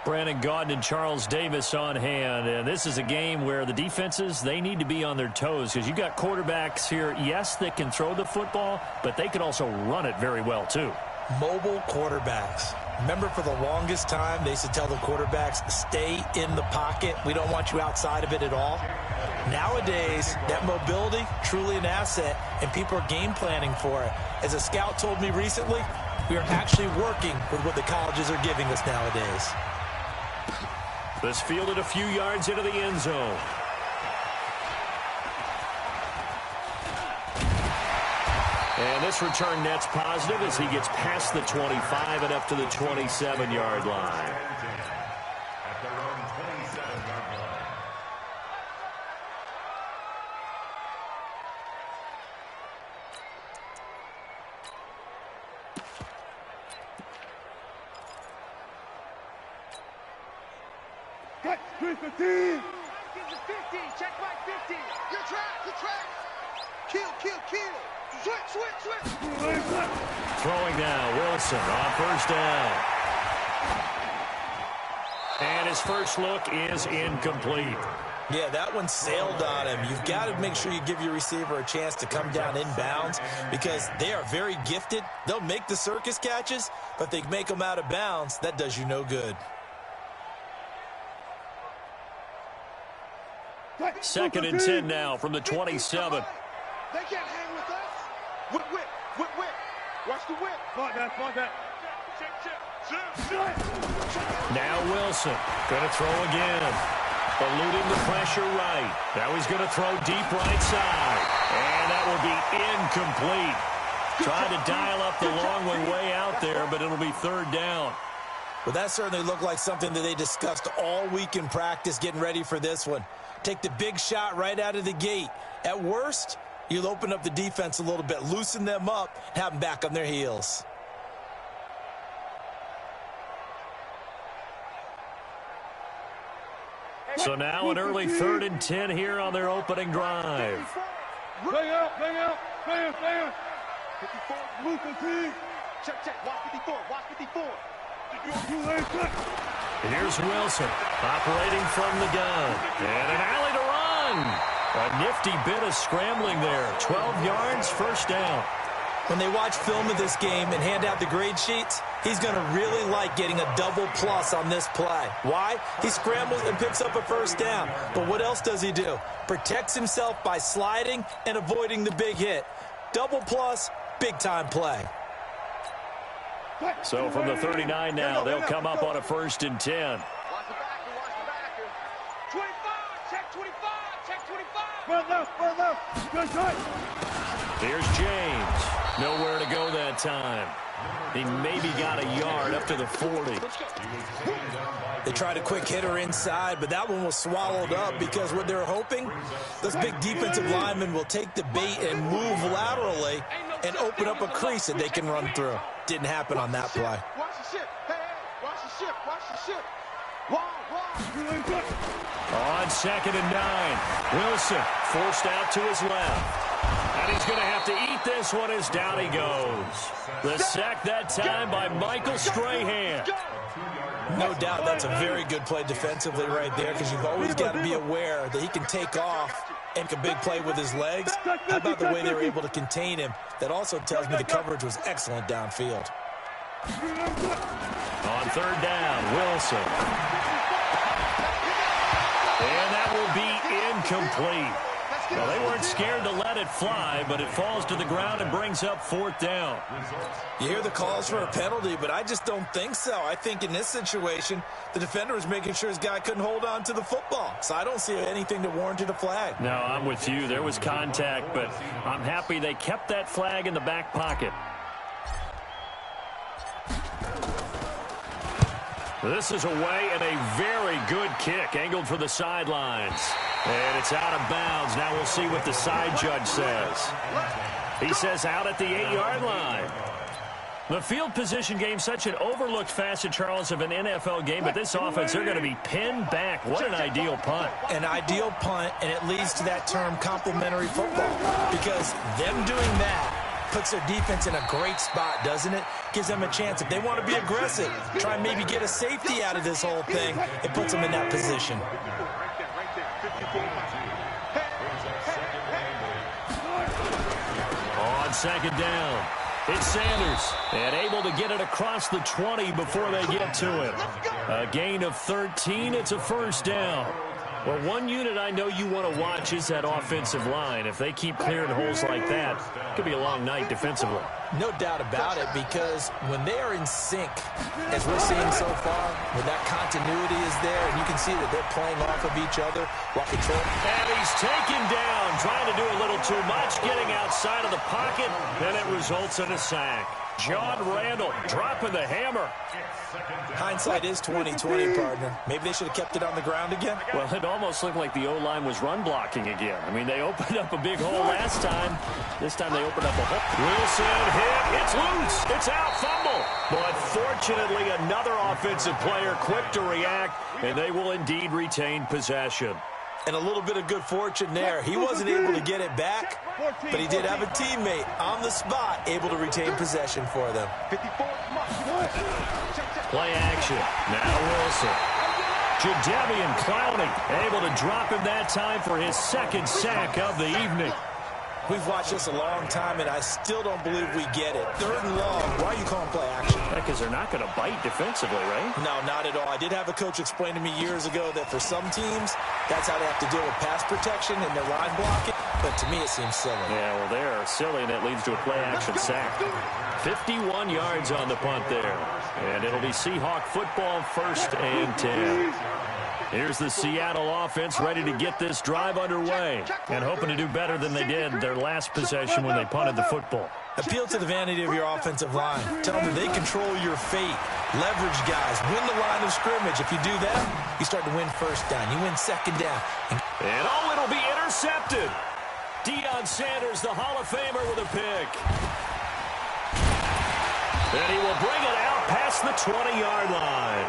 Brandon Gaudin and Charles Davis on hand. And this is a game where the defenses, they need to be on their toes because you've got quarterbacks here, yes, that can throw the football, but they can also run it very well, too. Mobile quarterbacks. Remember, for the longest time, they used to tell the quarterbacks, stay in the pocket. We don't want you outside of it at all. Nowadays, that mobility, truly an asset, and people are game planning for it. As a scout told me recently, we are actually working with what the colleges are giving us nowadays. This fielded a few yards into the end zone. And this return net's positive as he gets past the 25 and up to the 27-yard line. At their own 27-yard line. Cut 315. 50. Check my 50. Your track. Kill. Switch. Throwing now, Wilson on first down. And his first look is incomplete. Yeah, that one sailed on him. You've got to make sure you give your receiver a chance to come down inbounds because they are very gifted. They'll make the circus catches, but if they make them out of bounds, that does you no good. Second and 10 now from the 27. They can't hang with us. Whip. Watch the whip. Fuck that. Check. Now Wilson going to throw again. Eluding the pressure right. Now he's going to throw deep right side. And that will be incomplete. Tried to dial up the long one way out there, but it'll be third down. Well, that certainly looked like something that they discussed all week in practice getting ready for this one. Take the big shot right out of the gate. At worst, you'll open up the defense a little bit, loosen them up, have them back on their heels. So now an early 3rd and 10 here on their opening drive. Bang out. 54, move the team. Check. Watch 54. Here's Wilson operating from the gun. And an alley to run. A nifty bit of scrambling there. 12 yards, first down. When they watch film of this game and hand out the grade sheets, he's going to really like getting a double plus on this play. Why? He scrambles and picks up a first down. But what else does he do? Protects himself by sliding and avoiding the big hit. Double plus, big-time play. So from the 39 now, they'll come up on a 1st and 10. Watch the backer. 25. Check 25. Front left. Good shot. Here's James. Nowhere to go that time. He maybe got a yard up to the 40. They tried a quick hitter inside, but that one was swallowed up because what they're hoping, those big defensive linemen will take the bait and move laterally and open up a crease that they can run through. Didn't happen on that play. Watch the ship. Hey, watch the ship. On 2nd and 9. Wilson forced out to his left. And he's going to have to eat this one as down he goes. The sack that time by Michael Strahan. No doubt that's a very good play defensively right there because you've always got to be aware that he can take off and make a big play with his legs. How about the way they were able to contain him? That also tells me the coverage was excellent downfield. On 3rd down, Wilson. And that will be incomplete. Well, they weren't scared to let it fly, but it falls to the ground and brings up 4th down. You hear the calls for a penalty, but I just don't think so. I think in this situation, the defender was making sure his guy couldn't hold on to the football. So I don't see anything that warranted a flag. No, I'm with you. There was contact, but I'm happy they kept that flag in the back pocket. This is away and a very good kick angled for the sidelines. And it's out of bounds. Now we'll see what the side judge says. He says out at the 8-yard line. The field position game, such an overlooked facet, Charles, of an NFL game, but this offense, they're going to be pinned back. What an ideal punt. An ideal punt, and it leads to that term complementary football. Because them doing that puts their defense in a great spot, doesn't it? Gives them a chance. If they want to be aggressive, try and maybe get a safety out of this whole thing, it puts them in that position. On second down, it's Sanders, and able to get it across the 20 before they get to him. A gain of 13, it's a first down. Well, one unit I know you want to watch is that offensive line. If they keep clearing holes like that, it could be a long night defensively. No doubt about it, because when they are in sync, as we're seeing so far, when that continuity is there, and you can see that they're playing off of each other while controlling. And he's taken down, trying to do a little too much, getting outside of the pocket, and it results in a sack. John Randle dropping the hammer. Hindsight is 20/20, partner. Maybe they should have kept it on the ground again. Well, it almost looked like the O-line was run blocking again. I mean, they opened up a big hole last time. This time they opened up a hole. Wilson hit. It's loose. It's out. Fumble. But fortunately, another offensive player quick to react, and they will indeed retain possession. And a little bit of good fortune there. He wasn't able to get it back, but he did have a teammate on the spot able to retain possession for them. Play action. Now Wilson. Jadeveon Clowney able to drop him that time for his second sack of the evening. We've watched this a long time, and I still don't believe we get it. 3rd and long. Why are you calling play action? Because they're not going to bite defensively, right? No, not at all. I did have a coach explain to me years ago that for some teams, that's how they have to deal with pass protection and their line blocking. But to me, it seems silly. Yeah, well, they're silly, and that leads to a play-action sack. 51 yards on the punt there. And it'll be Seahawk football, 1st and 10. Here's the Seattle offense ready to get this drive underway and hoping to do better than they did their last possession when they punted the football. Appeal to the vanity of your offensive line. Tell them that they control your fate. Leverage guys. Win the line of scrimmage. If you do that, you start to win 1st down. You win 2nd down. And oh, it'll be intercepted. Deion Sanders, the Hall of Famer, with a pick. And he will bring it out past the 20-yard line.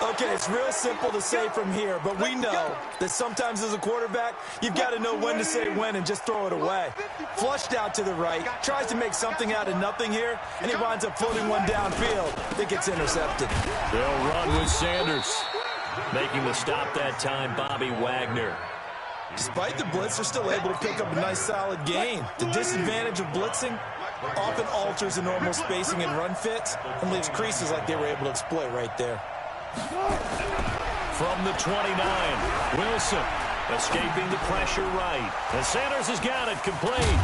Okay, it's real simple to say from here, but we know that sometimes as a quarterback, you've got to know when to say when and just throw it away. Flushed out to the right, tries to make something out of nothing here, and he winds up floating one downfield that gets intercepted. They'll run with Sanders. Making the stop that time, Bobby Wagner. Despite the blitz, they're still able to pick up a nice solid gain. The disadvantage of blitzing often alters the normal spacing and run fits and leaves creases like they were able to exploit right there. From the 29, Wilson escaping the pressure right. And Sanders has got it complete.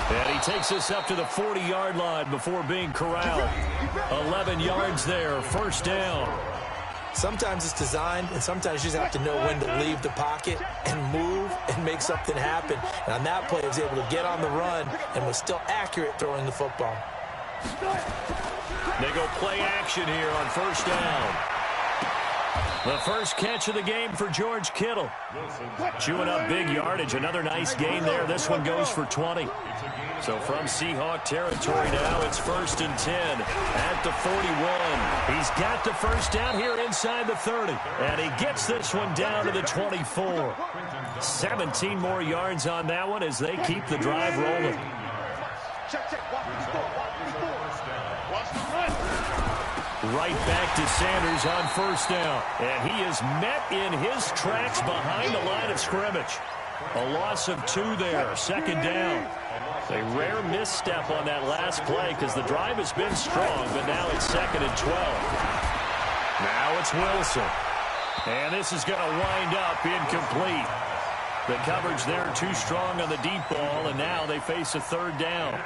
And he takes us up to the 40-yard line before being corralled. 11 yards there, 1st down. Sometimes it's designed, and sometimes you just have to know when to leave the pocket and move and make something happen. And on that play, he was able to get on the run and was still accurate throwing the football. They go play action here on 1st down. The first catch of the game for George Kittle. Chewing up big yardage. Another nice gain there. This one goes for 20. So from Seahawk territory now, it's 1st and 10 at the 41. He's got the 1st down here inside the 30. And he gets this one down to the 24. 17 more yards on that one as they keep the drive rolling. Right back to Sanders on 1st down. And he is met in his tracks behind the line of scrimmage. A loss of 2 there, 2nd down. A rare misstep on that last play because the drive has been strong, but now it's 2nd and 12. Now it's Wilson. And this is going to wind up incomplete. The coverage there too strong on the deep ball, and now they face a 3rd down.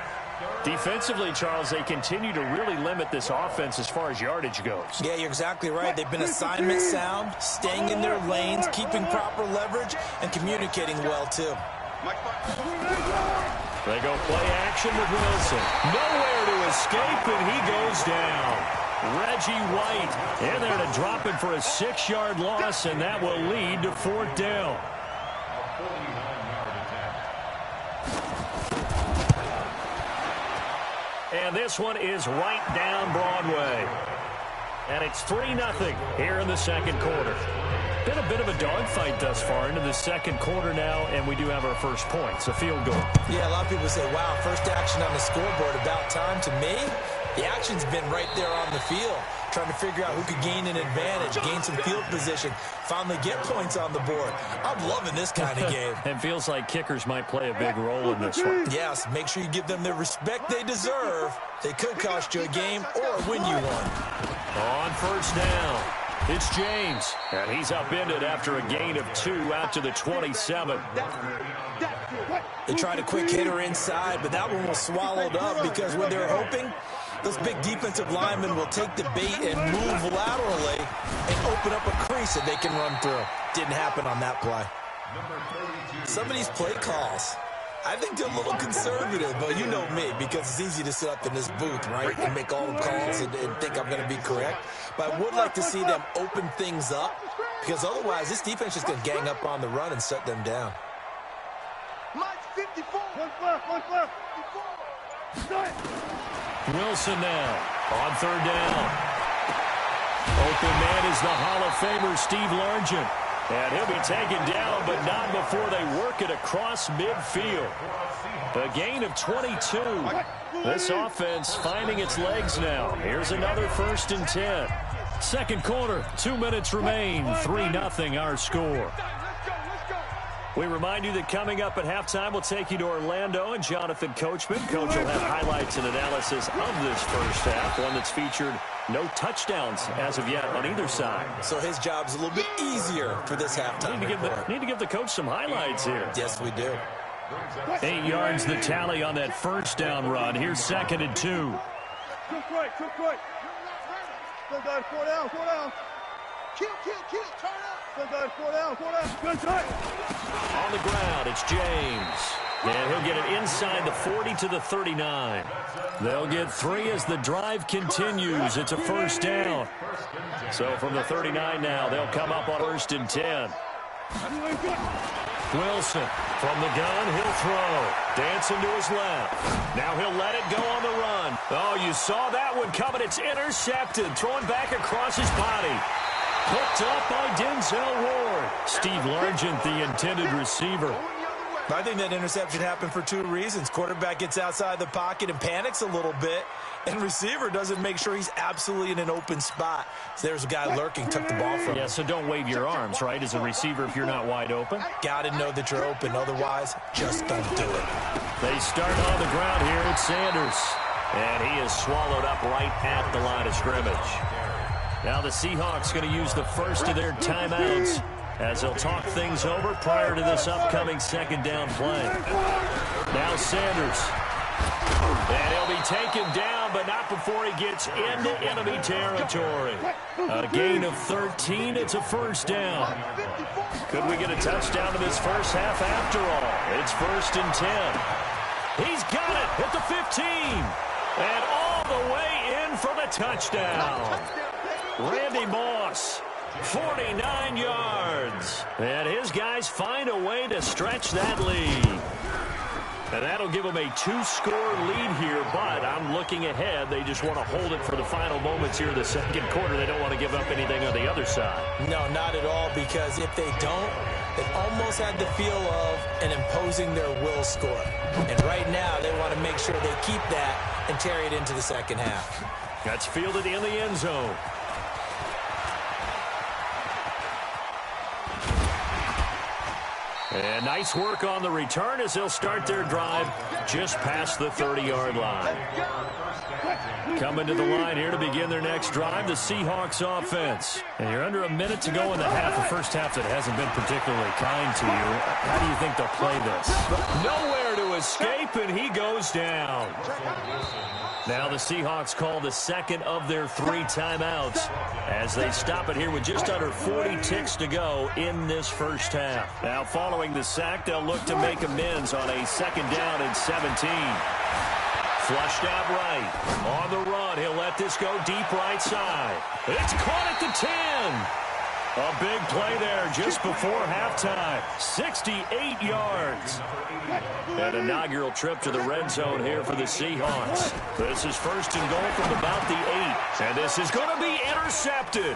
Defensively, Charles, they continue to really limit this offense as far as yardage goes. Yeah, you're exactly right. They've been assignment sound, staying in their lanes, keeping proper leverage, and communicating well, too. They go play action with Wilson. Nowhere to escape, and he goes down. Reggie White in there to drop him for a 6-yard loss, and that will lead to 4th down. And this one is right down Broadway. And it's 3-0 here in the 2nd quarter. Been a bit of a dogfight thus far into the second quarter now, and we do have our first points, a field goal. Yeah, a lot of people say, wow, first action on the scoreboard, about time. To me, the action's been right there on the field, trying to figure out who could gain an advantage, gain some field position, finally get points on the board. I'm loving this kind of game. It feels like kickers might play a big role in this one. Yes, make sure you give them the respect they deserve. They could cost you a game or win you one. On first down, it's James, and he's upended after a gain of 2 out to the 27. They tried a quick hitter inside, but that one was swallowed up because when they're hoping, those big defensive linemen will take the bait and move laterally and open up a crease that they can run through. Didn't happen on that play. Some of these play calls, I think they're a little conservative, but you know me, because it's easy to sit up in this booth, right, and make all the calls and think I'm going to be correct. But I would like to see them open things up, because otherwise this defense is going to gang up on the run and shut them down. Wilson now on third down. Open man is the Hall of Famer Steve Largent. And he'll be taken down, but not before they work it across midfield. A gain of 22. This offense finding its legs now. Here's another 1st and 10. Second quarter, 2 minutes remain. 3-0 our score. We remind you that coming up at halftime, we'll take you to Orlando and Jonathan Coachman. Coach will have highlights and analysis of this first half, one that's featured no touchdowns as of yet on either side. So his job's a little bit easier for this halftime. Need to give the coach some highlights here. Yes, we do. 8 yards the tally on that first down run. Here's 2nd and 2. Took right. Go guys, 4 down. Kill, turn up. Go guys, 4 down. Good tight. On the ground, it's James. And he'll get it inside the 40 to the 39. They'll get 3 as the drive continues. It's a first down. So from the 39 now, they'll come up on 1st and 10. Wilson from the gun, he'll throw. Dancing to his left. Now he'll let it go on the run. Oh, you saw that one coming. It's intercepted. Throwing back across his body. Hooked up by Denzel Ward. Steve Largent, the intended receiver. I think that interception happened for 2 reasons. Quarterback gets outside the pocket and panics a little bit, and receiver doesn't make sure he's absolutely in an open spot. So there's a guy lurking, took the ball from him. Yeah, so don't wave your arms, right, as a receiver if you're not wide open. Got to know that you're open. Otherwise, just don't do it. They start on the ground here. It's Sanders. And he is swallowed up right at the line of scrimmage. Now the Seahawks going to use the first of their timeouts as they'll talk things over prior to this upcoming second down play. Now Sanders. And he'll be taken down, but not before he gets into enemy territory. A gain of 13. It's a first down. Could we get a touchdown in this first half after all? It's 1st and 10. He's got it at the 15. And all the way in for the touchdown. Randy Moss, 49 yards. And his guys find a way to stretch that lead. And that'll give them a 2-score lead here, but I'm looking ahead. They just want to hold it for the final moments here in the second quarter. They don't want to give up anything on the other side. No, not at all, because if they don't, it almost had the feel of an imposing their will score. And right now, they want to make sure they keep that and carry it into the second half. That's fielded in the end zone. And nice work on the return as they'll start their drive just past the 30-yard line. Coming to the line here to begin their next drive, the Seahawks offense. And you're under a minute to go in the half, the first half that hasn't been particularly kind to you. How do you think they'll play this? Nowhere to escape, and he goes down. Now the Seahawks call the second of their 3 timeouts as they stop it here with just under 40 ticks to go in this first half. Now following the sack, they'll look to make amends on a second down and 17. Flushed out right. On the run, he'll let this go deep right side. It's caught at the 10. A big play there just before halftime. 68 yards. An inaugural trip to the red zone here for the Seahawks. This is 1st and goal from about the 8. And this is going to be intercepted.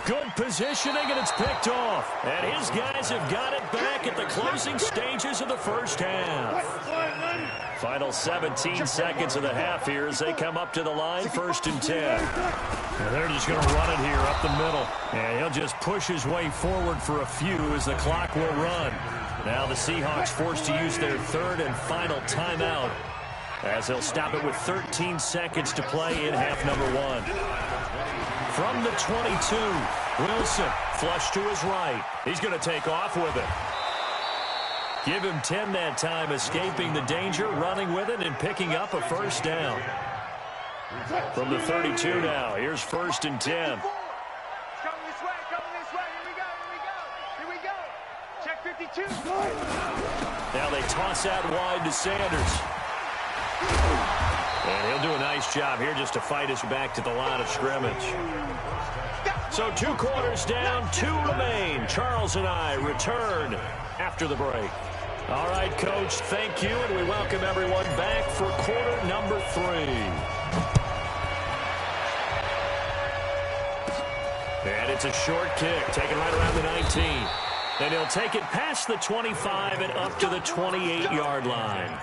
Good positioning, and it's picked off. And his guys have got it back at the closing stages of the first half. Final 17 seconds of the half here as they come up to the line, 1st and 10. And they're just going to run it here up the middle. And he'll just push his way forward for a few as the clock will run. Now the Seahawks forced to use their 3rd and final timeout as they'll stop it with 13 seconds to play in half number 1. From the 22, Wilson, flush to his right. He's going to take off with it. Give him 10 that time, escaping the danger, running with it, and picking up a first down. From the 32 now, here's 1st and 10. Coming this way, here we go. Check 52. Now they toss out wide to Sanders. And he'll do a nice job here just to fight us back to the line of scrimmage. So 2 quarters down, 2 remain. Charles and I return after the break. All right, Coach, thank you, and we welcome everyone back for quarter number 3. And it's a short kick, taken right around the 19. And he'll take it past the 25 and up to the 28-yard line.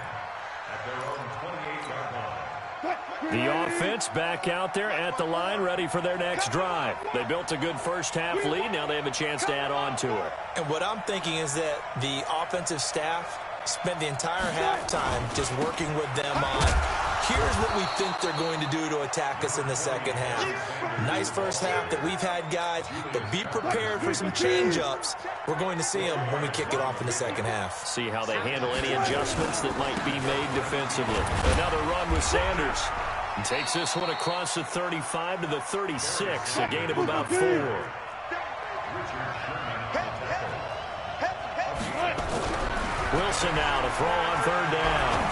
The offense back out there at the line, ready for their next drive. They built a good first half lead. Now they have a chance to add on to it. And what I'm thinking is that the offensive staff spent the entire halftime just working with them on, here's what we think they're going to do to attack us in the second half. Nice first half that we've had, guys, but be prepared for some change-ups. We're going to see them when we kick it off in the second half. See how they handle any adjustments that might be made defensively. Another run with Sanders. He takes this one across the 35 to the 36, a gain of about 4. Wilson now to throw on 3rd down.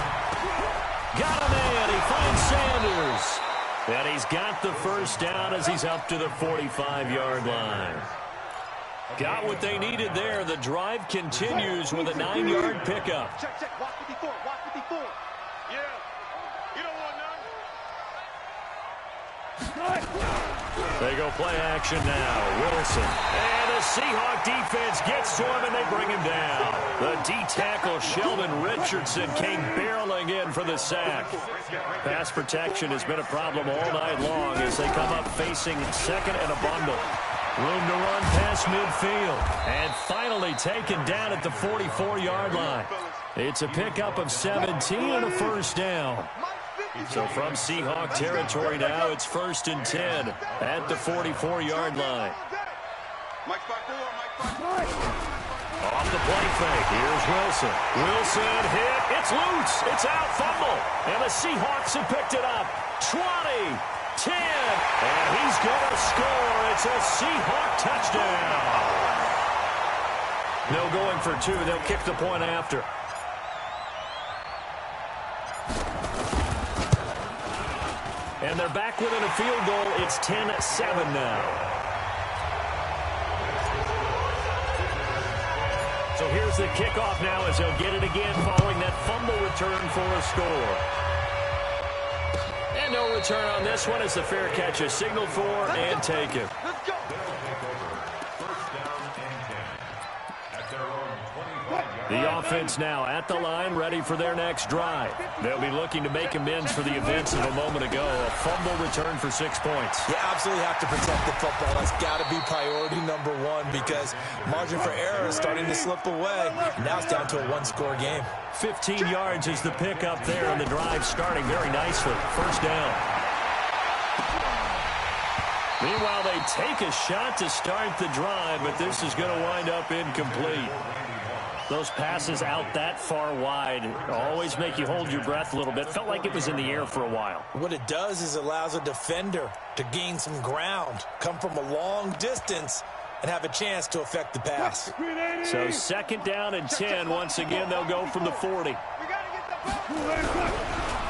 Got a man. He finds Sanders. And he's got the first down as he's up to the 45-yard line. Got what they needed there. The drive continues with a 9-yard pickup. Check. Walk 54. Yeah. You don't want none. They go play action now. Wilson. And the Seahawk defense gets to him, and they bring him down. The D-tackle, Sheldon Richardson, came barreling in for the sack. Pass protection has been a problem all night long as they come up facing 2nd and a bundle. Room to run past midfield. And finally taken down at the 44-yard line. It's a pickup of 17 and a first down. So from Seahawk territory now, it's 1st and 10 at the 44-yard line. Off the play fake, here's Wilson. Wilson hit, it's loose, it's out, fumble. And the Seahawks have picked it up. 20, 10, and he's going to score. It's a Seahawk touchdown. No going for 2, they'll kick the point after. And they're back within a field goal. It's 10-7 now. So here's the kickoff now as they'll get it again following that fumble return for a score. And no return on this one as the fair catch is signaled for and taken. Let's go. The offense now at the line, ready for their next drive. They'll be looking to make amends for the events of a moment ago. A fumble return for 6 points. You absolutely have to protect the football. That's got to be priority number 1 because margin for error is starting to slip away. Now it's down to a 1-score game. 15 yards is the pickup there, and the drive starting very nicely. First down. Meanwhile, they take a shot to start the drive, but this is going to wind up incomplete. Those passes out that far wide always make you hold your breath a little bit. Felt like it was in the air for a while. What it does is allows a defender to gain some ground, come from a long distance, and have a chance to affect the pass. So 2nd down and 10. Once again, they'll go from the 40.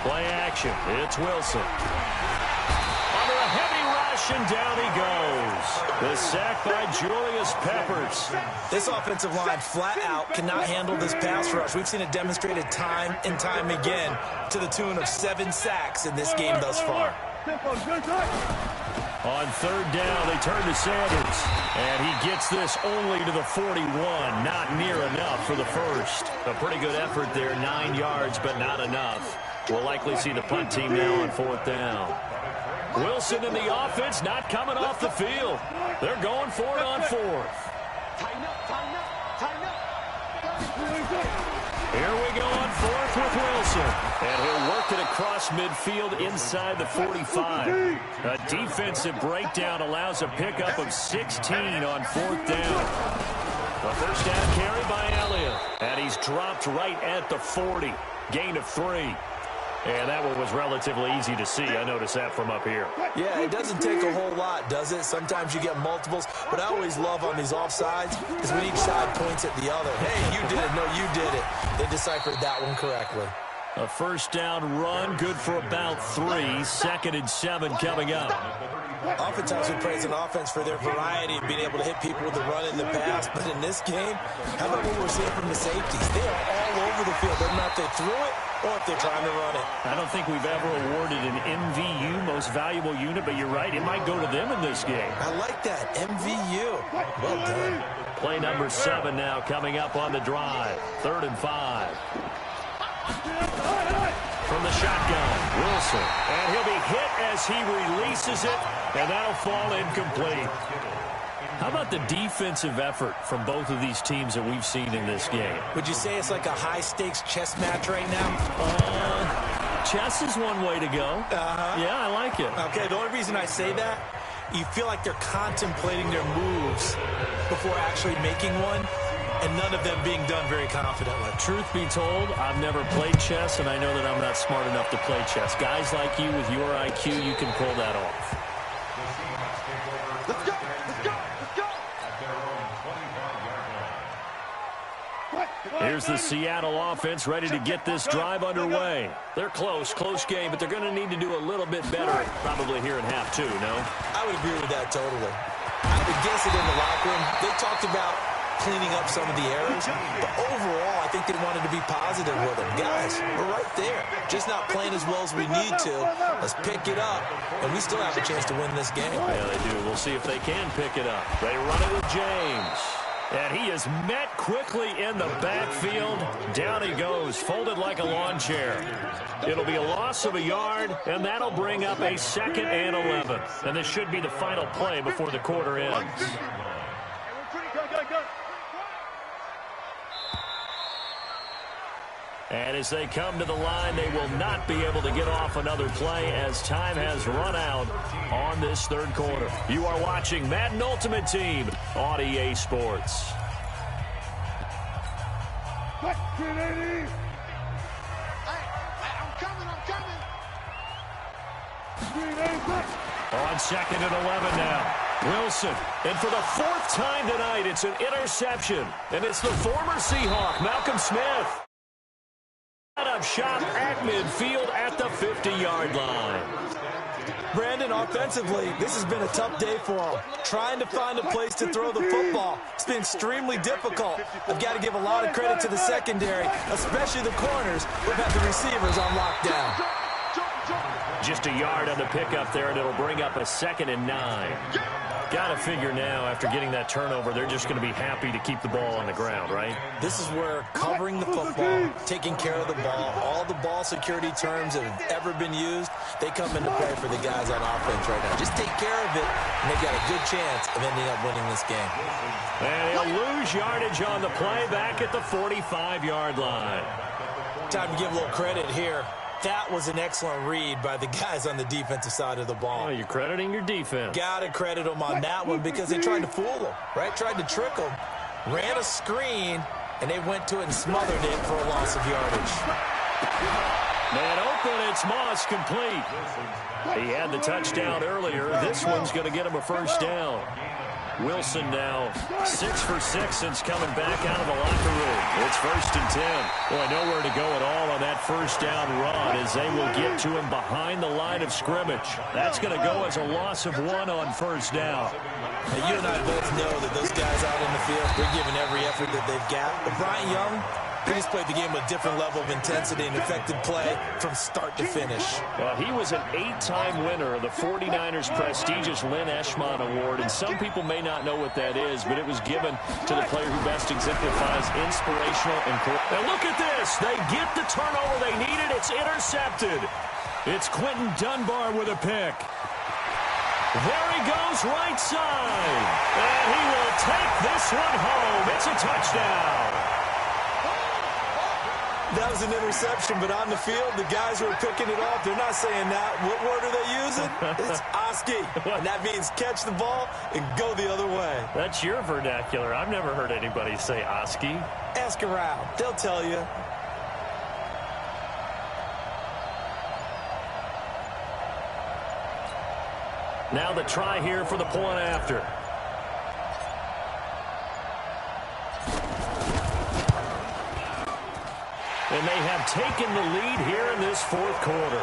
Play action. It's Wilson. Under a heavy rush, and down he goes. The sack by Julius Peppers. This offensive line flat out cannot handle this pass rush. We've seen it demonstrated time and time again to the tune of 7 sacks in this game thus far. On third down, they turn to Sanders. And he gets this only to the 41. Not near enough for the first. A pretty good effort there. 9 yards, but not enough. We'll likely see the punt team now on fourth down. Wilson in the offense not coming off the field. They're going for it on fourth. Here we go on fourth with Wilson. And he'll work it across midfield inside the 45. A defensive breakdown allows a pickup of 16 on fourth down. The first down carry by Elliott. And he's dropped right at the 40. Gain of 3. And that one was relatively easy to see. I noticed that from up here. Yeah, it doesn't take a whole lot, does it? Sometimes you get multiples. But I always love on these offsides is when each side points at the other. Hey, you did it. No, you did it. They deciphered that one correctly. A first down run, good for about 3. Second and 7 coming up. Oftentimes we praise an offense for their variety of being able to hit people with the run in the pass. But in this game, how about what we're seeing from the safeties? They are all over the field. Doesn't matter if they threw it or if they're trying to run it. I don't think we've ever awarded an MVU, most valuable unit, but you're right. It might go to them in this game. I like that. MVU. Well done. Play number 7 now coming up on the drive. 3rd and 5. From the shotgun, Wilson. And he'll be hit as he releases it, and that'll fall incomplete. How about the defensive effort from both of these teams that we've seen in this game? Would you say it's like a high-stakes chess match right now? Chess is one way to go. Yeah, I like it. Okay, the only reason I say that, you feel like they're contemplating their moves before actually making one, and none of them being done very confidently. Truth be told, I've never played chess, and I know that I'm not smart enough to play chess. Guys like you with your IQ, you can pull that off. Let's go! Let's go! Let's go! Here's the Seattle offense ready to get this drive underway. They're close game, but they're going to need to do a little bit better probably here in half 2, no? I would agree with that totally. I would guess it in the locker room. They talked about cleaning up some of the errors, but overall, I think they wanted to be positive with them. Guys, we're right there. Just not playing as well as we need to. Let's pick it up, and we still have a chance to win this game. Yeah, they do. We'll see if they can pick it up. They run it with James. And he is met quickly in the backfield. Down he goes, folded like a lawn chair. It'll be a loss of a yard, and that'll bring up a 2nd and 11. And this should be the final play before the quarter ends. And as they come to the line, they will not be able to get off another play as time has run out on this 3rd quarter. You are watching Madden Ultimate Team on EA Sports. I'm coming. On 2nd and 11 now. Wilson. And for the 4th time tonight, it's an interception. And it's the former Seahawk, Malcolm Smith. Out of shot at midfield at the 50-yard line. Brandon, offensively, this has been a tough day for them. Trying to find a place to throw the football. It's been extremely difficult. I've got to give a lot of credit to the secondary, especially the corners who've had the receivers on lockdown. Just a yard on the pickup there, and it'll bring up a 2nd and 9. Got to figure now, after getting that turnover, they're just going to be happy to keep the ball on the ground, right? This is where covering the football, taking care of the ball, all the ball security terms that have ever been used, they come into play for the guys on offense right now. Just take care of it, and they've got a good chance of ending up winning this game. And he'll lose yardage on the play back at the 45-yard line. Time to give a little credit here. That was an excellent read by the guys on the defensive side of the ball. Oh, you're crediting your defense. Got to credit them on that one because they tried to fool them, right? Tried to trick them. Ran a screen, and they went to it and smothered it for a loss of yardage. Man open, it's Moss complete. He had the touchdown earlier. This one's going to get him a first down. Wilson now 6 for 6 since coming back out of the locker room. It's 1st and 10. Boy, nowhere to go at all on that first down run as they will get to him behind the line of scrimmage. That's going to go as a loss of 1 on first down. Now, you and I both know that those guys out in the field, they're giving every effort that they've got. But Bryant Young, He just played the game with a different level of intensity and effective play from start to finish. Well, he was an 8-time winner of the 49ers' prestigious Lynn Eshmont Award, and some people may not know what that is, but it was given to the player who best exemplifies inspirational and now look at this. They get the turnover they needed. It's intercepted. It's Quentin Dunbar with a pick. There he goes, right side. And he will take this one home. It's a touchdown. That was an interception, but on the field, the guys who are picking it off, they're not saying that. What word are they using? It's Oski. And that means catch the ball and go the other way. That's your vernacular. I've never heard anybody say Oski. Ask around. They'll tell you. Now the try here for the point after. And they have taken the lead here in this fourth quarter.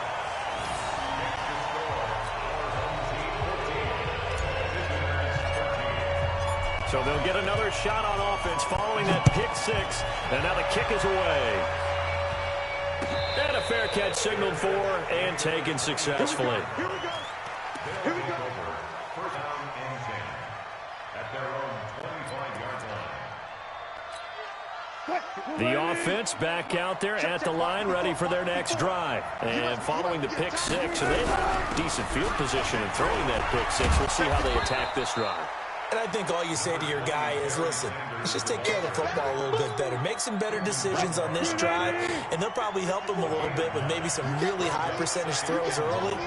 So they'll get another shot on offense following that pick six. And now the kick is away. And a fair catch signaled for and taken successfully. Here we go. Here we go. First down and 10 at their own 25-yard line. The offense back out there at the line, ready for their next drive. And following the pick six, and they have decent field position in throwing that pick six. We'll see how they attack this drive. And I think all you say to your guy is, listen, let's just take care of the football a little bit better. Make some better decisions on this drive, and they'll probably help him a little bit with maybe some really high percentage throws early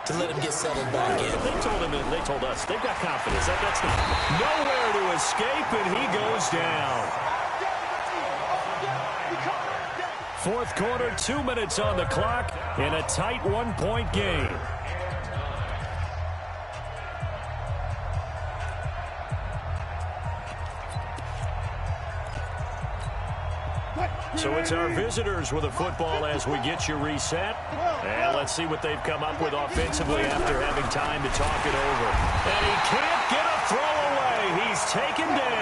to let him get settled back in. They told him, and they told us, they've got confidence. That's not nowhere to escape, and he goes down. Fourth quarter, 2 minutes on the clock in a tight 1-point game. So it's our visitors with a football as we get you reset. And let's see what they've come up with offensively after having time to talk it over. And he can't get a throw away. He's taken down.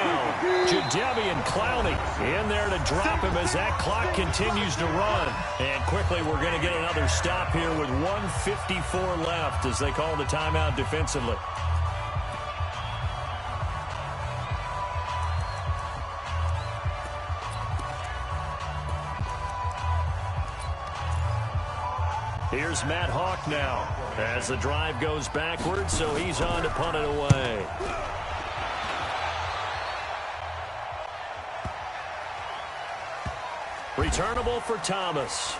Jadeveon Clowney in there to drop him as that clock continues to run. And quickly we're going to get another stop here with 1:54 left as they call the timeout defensively. Here's Matt Hawk now as the drive goes backwards, so he's on to punt it away. Returnable for Thomas.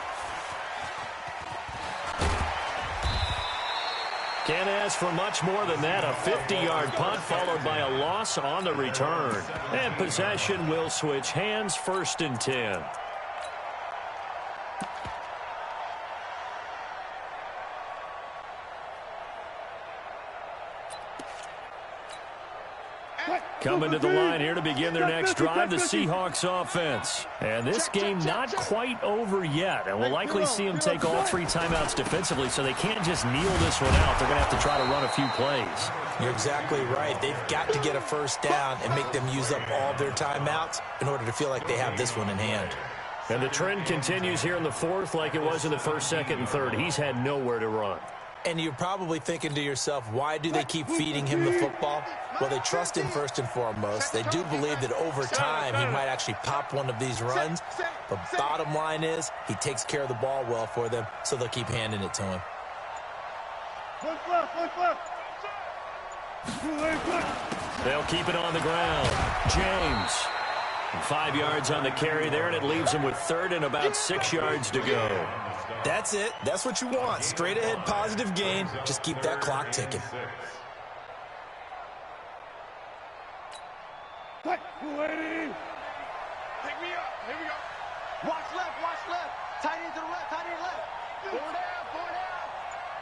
Can't ask for much more than that. A 50-yard punt followed by a loss on the return. And possession will switch hands, 1st and 10. Coming to the line here to begin their next drive, the Seahawks offense. And this game not quite over yet. And we'll likely see them take all 3 timeouts defensively, so they can't just kneel this one out. They're going to have to try to run a few plays. You're exactly right. They've got to get a first down and make them use up all their timeouts in order to feel like they have this one in hand. And the trend continues here in the fourth like it was in the first, second, and third. He's had nowhere to run. And you're probably thinking to yourself, why do they keep feeding him the football? Well, they trust him first and foremost. They do believe that over time he might actually pop one of these runs. But bottom line is he takes care of the ball well for them, so they'll keep handing it to him. They'll keep it on the ground. James. 5 yards on the carry there, and it leaves him with 3rd and about 6 yards to go. That's it. That's what you want. Straight ahead, positive gain. Just keep that clock ticking. Take me up. Here we go. Watch left, watch left. Tight end to the left, tight end left. Four down, four down.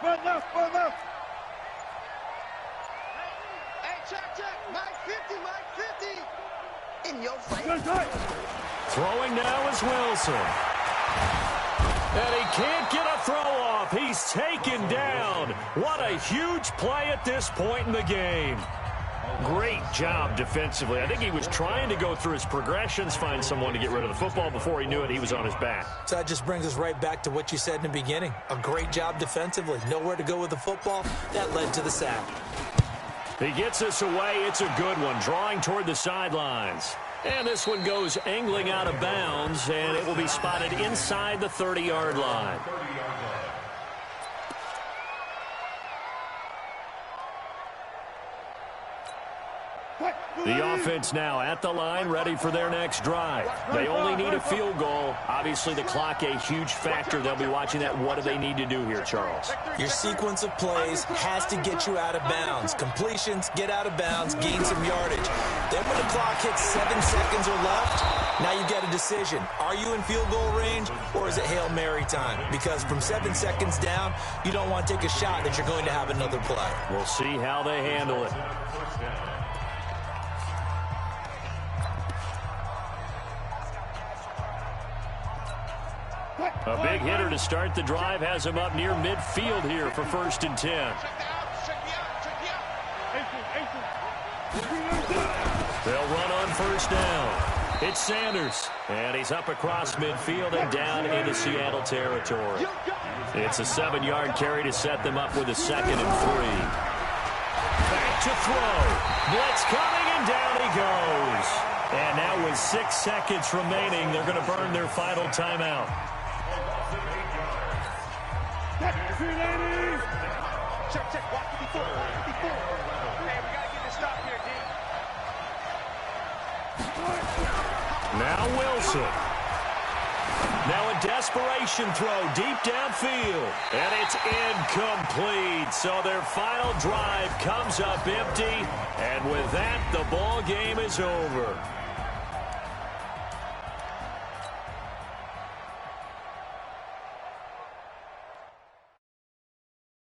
Run left, run left. Hey, check. Mike 50, Mike 50. In your face. Good tight. Throwing now is Wilson. And he can't get a throw off. He's taken down. What a huge play at this point in the game. Great job defensively. I think he was trying to go through his progressions, find someone to get rid of the football. Before he knew it, he was on his back. So that just brings us right back to what you said in the beginning. A great job defensively. Nowhere to go with the football. That led to the sack. He gets us away. It's a good one, drawing toward the sidelines. And this one goes angling out of bounds, and it will be spotted inside the 30-yard line. The offense now at the line, ready for their next drive. They only need a field goal. Obviously, the clock a huge factor. They'll be watching that. What do they need to do here, Charles? Your sequence of plays has to get you out of bounds. Completions, get out of bounds, gain some yardage. Then when the clock hits 7 seconds or left, now you've got a decision. Are you in field goal range, or is it Hail Mary time? Because from 7 seconds down, you don't want to take a shot that you're going to have another play. We'll see how they handle it. A big hitter to start the drive has him up near midfield here for 1st and 10. They'll run on 1st down. It's Sanders, and he's up across midfield and down into Seattle territory. It's a 7-yard carry to set them up with a 2nd and 3. Back to throw. Blitz coming, and down he goes. And now with 6 seconds remaining, they're going to burn their final timeout. Check. Walk 54. Hey, we got to get this stop here, D. Now Wilson. Now a desperation throw deep downfield. And it's incomplete. So their final drive comes up empty. And with that, the ball game is over.